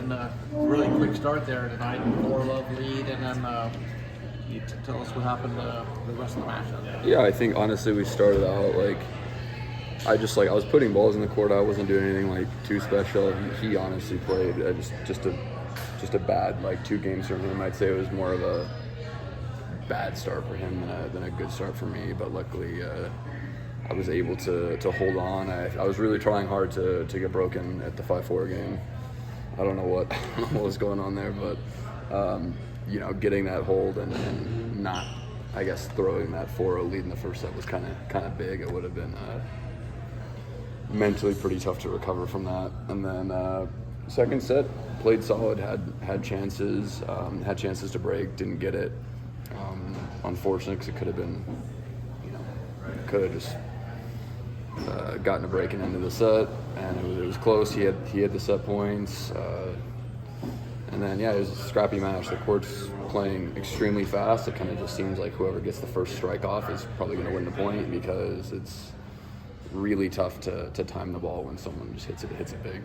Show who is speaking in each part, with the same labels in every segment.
Speaker 1: getting a really quick start there tonight, 4-love lead, and then you tell us what happened the rest of the match.
Speaker 2: Yeah, I think honestly we started out like I was putting balls in the court. I wasn't doing anything like too special. He honestly played just a bad like 2 games from him. I'd say it was more of a bad start for him than a good start for me. But luckily, I was able to hold on. I was really trying hard to get broken at the 5-4 game. I don't know what was going on there, but getting that hold and not, I guess, throwing that 4-0 lead in the first set was kind of big. It would have been mentally pretty tough to recover from that. And then second set, played solid, had chances to break, didn't get it. Unfortunate because it could have been, could have just gotten a break and ended the set, and it was close. He had the set points, and then it was a scrappy match. The court's playing extremely fast. It kind of just seems like whoever gets the first strike off is probably going to win the point because it's really tough to time the ball when someone just hits it big.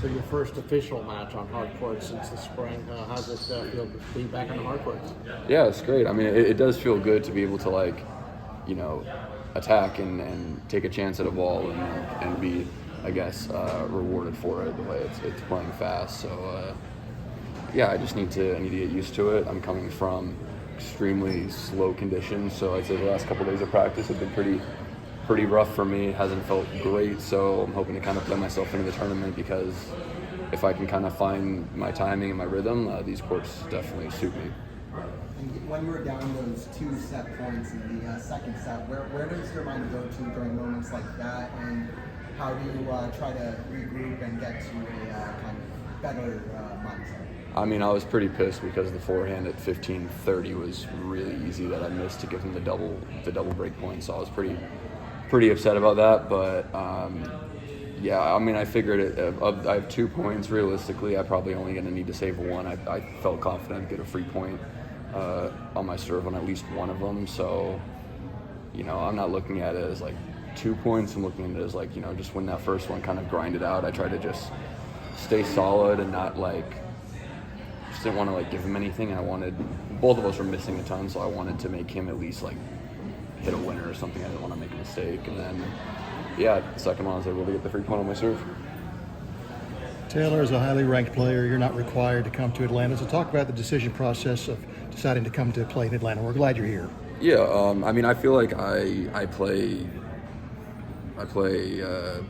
Speaker 1: So your first official match on hard court since the spring. How's it feel to be back on the hard courts?
Speaker 2: Yeah, it's great. I mean, it does feel good to be able to attack and take a chance at a ball and be, I guess, rewarded for it the way it's playing fast. So I just need to get used to it. I'm coming from extremely slow conditions, so I'd say the last couple of days of practice have been pretty rough for me. It hasn't felt great, so I'm hoping to kind of play myself into the tournament because if I can kind of find my timing and my rhythm, these courts definitely suit me.
Speaker 3: And when you were down those 2 set points in the second set, where does your mind go to during moments like that, and how do you try to regroup and get to a kind of better mindset?
Speaker 2: I mean, I was pretty pissed because the forehand at 15-30 was really easy that I missed to give him the double break point, so I was pretty upset about that. But I mean, I figured I have 2 points. Realistically, I'm probably only going to need to save 1. I felt confident I'd get a free point on my serve on at least one of them. So, I'm not looking at it as like 2 points. I'm looking at it as like, just win that first one, kind of grind it out. I try to just stay solid and not just didn't want to give him anything. And both of us were missing a ton, so I wanted to make him at least hit a winner or something. I didn't want to make a mistake. And then, the second one I was able to get the free point on my serve.
Speaker 4: Taylor is a highly ranked player. You're not required to come to Atlanta. So talk about the decision process of deciding to come to play in Atlanta. We're glad you're here.
Speaker 2: Yeah, I mean, I feel like I play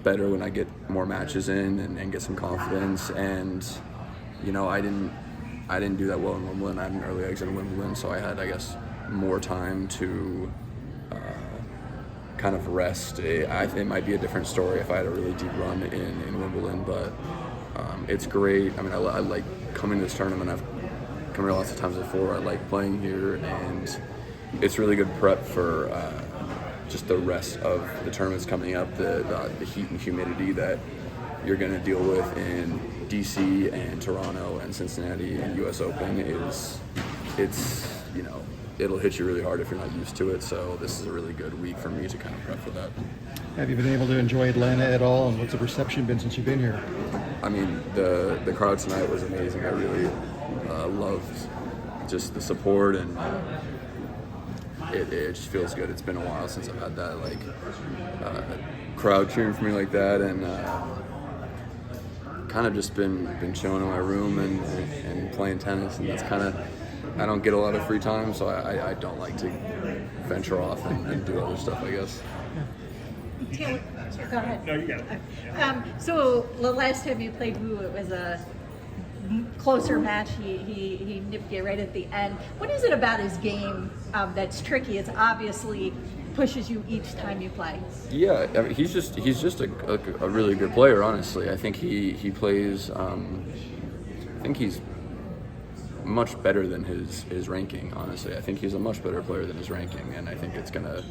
Speaker 2: better when I get more matches in and get some confidence. And, I didn't do that well in Wimbledon. I had an early exit in Wimbledon, so I had, I guess, more time to kind of rest. It might be a different story if I had a really deep run in Wimbledon, but it's great. I mean, I like coming to this tournament. I've come here lots of times before. I like playing here, and it's really good prep for just the rest of the tournaments coming up, the heat and humidity that you're going to deal with in DC and Toronto and Cincinnati and US Open it'll hit you really hard if you're not used to it. So this is a really good week for me to kind of prep for that.
Speaker 4: Have you been able to enjoy Atlanta at all, and what's the reception been since you've been here?
Speaker 2: I mean, the crowd tonight was amazing. I really loved just the support, and it just feels good. It's been a while since I've had that crowd cheering for me like that, and kind of just been chilling in my room and playing tennis, and that's kind of, I don't get a lot of free time, so I don't like to venture off and do other stuff, I guess.
Speaker 5: Taylor, go ahead.
Speaker 6: No, you got it.
Speaker 5: So the last time you played Wu, it was a closer match. He nipped you right at the end. What is it about his game that's tricky? It's obviously pushes you each time you play.
Speaker 2: Yeah, I mean, he's just a really good player. Honestly, I think he plays. I think he's much better than his ranking. Honestly, I think he's a much better player than his ranking, and I think it's gonna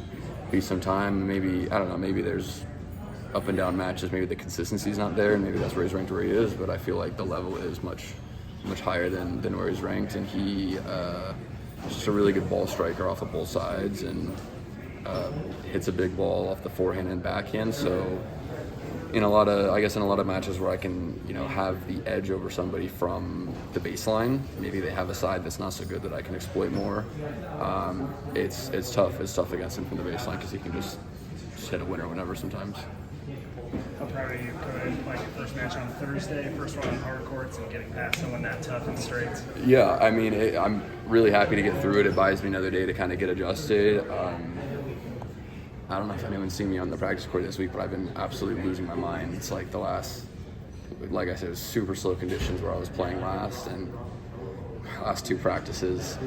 Speaker 2: be some time. Maybe, I don't know. Maybe there's up and down matches. Maybe the consistency's not there, and maybe that's where he's ranked where he is. But I feel like the level is much higher than where he's ranked, and he's just a really good ball striker off of both sides, and hits a big ball off the forehand and backhand. So in a lot of matches where I can, have the edge over somebody from the baseline, maybe they have a side that's not so good that I can exploit more. It's tough. It's tough against him from the baseline because he can just hit a winner whenever sometimes.
Speaker 6: How proud are you playing your first match on Thursday, first one on hard courts, and getting past someone that tough in straights?
Speaker 2: Yeah, I mean, I'm really happy to get through it. It buys me another day to kind of get adjusted. I don't know if anyone's seen me on the practice court this week, but I've been absolutely losing my mind. It's like like I said, it was super slow conditions where I was playing last, and last two practices,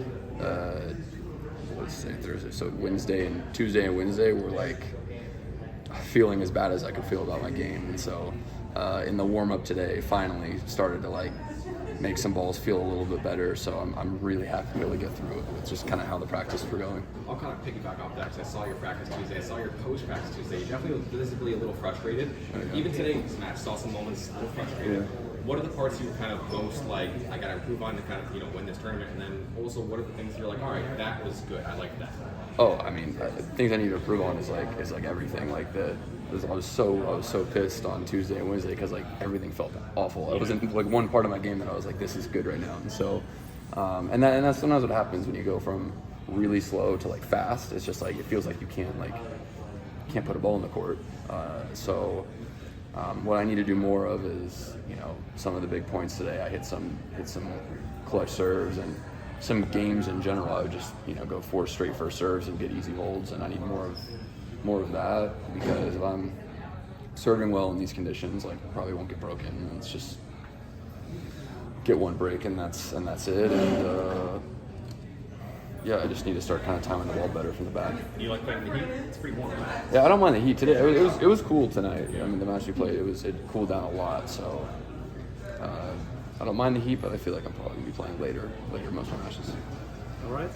Speaker 2: Thursday, so Tuesday and Wednesday were like feeling as bad as I could feel about my game. And so in the warm-up today, finally started to make some balls feel a little bit better. So I'm really happy to be able to get through it. It's just kind of how the practices were going.
Speaker 7: I'll kind of piggyback off that because I saw your practice Tuesday. I saw your post-practice Tuesday. You definitely looked visibly a little frustrated. Even today in this match, saw some moments a little frustrated. Yeah. What are the parts you were kind of most I got to improve on to kind of win this tournament? And then also, what are the things you're like, all right, that was good. I like that.
Speaker 2: Oh, I mean, things I need to improve on is everything. I was so pissed on Tuesday and Wednesday because everything felt awful. It wasn't one part of my game that I was like, this is good right now. And so, and that's sometimes what happens when you go from really slow to fast. It's just it feels like you can't put a ball in the court. So what I need to do more of is some of the big points today. I hit some clutch serves, and some games in general I would just go 4 straight first serves and get easy holds, and I need more of that, because if I'm serving well in these conditions, probably won't get broken. It's just get one break and that's it. And yeah, I just need to start kind of timing the ball better from the back.
Speaker 7: You like playing in the heat? It's pretty warm.
Speaker 2: Yeah, I don't mind the heat today. It was cool tonight. I mean, the match we played, it cooled down a lot. So I don't mind the heat, but I feel like I'm probably gonna be playing later most of my matches.
Speaker 1: All right.